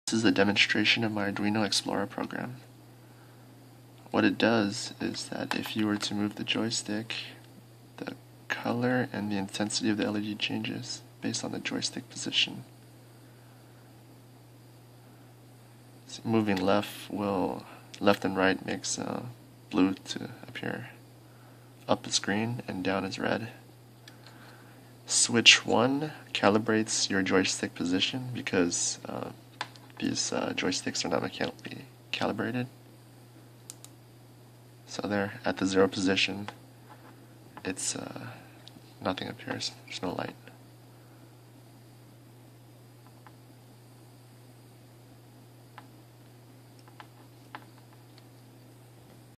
This is a demonstration of my Arduino Esplora program. What it does is that if you were to move the joystick, the color and the intensity of the LED changes based on the joystick position. So moving left and right makes blue to appear. Up is green and down is red. Switch 1 calibrates your joystick position because these joysticks are not mechanically calibrated. So there, at the 0 position, it's nothing appears. There's no light.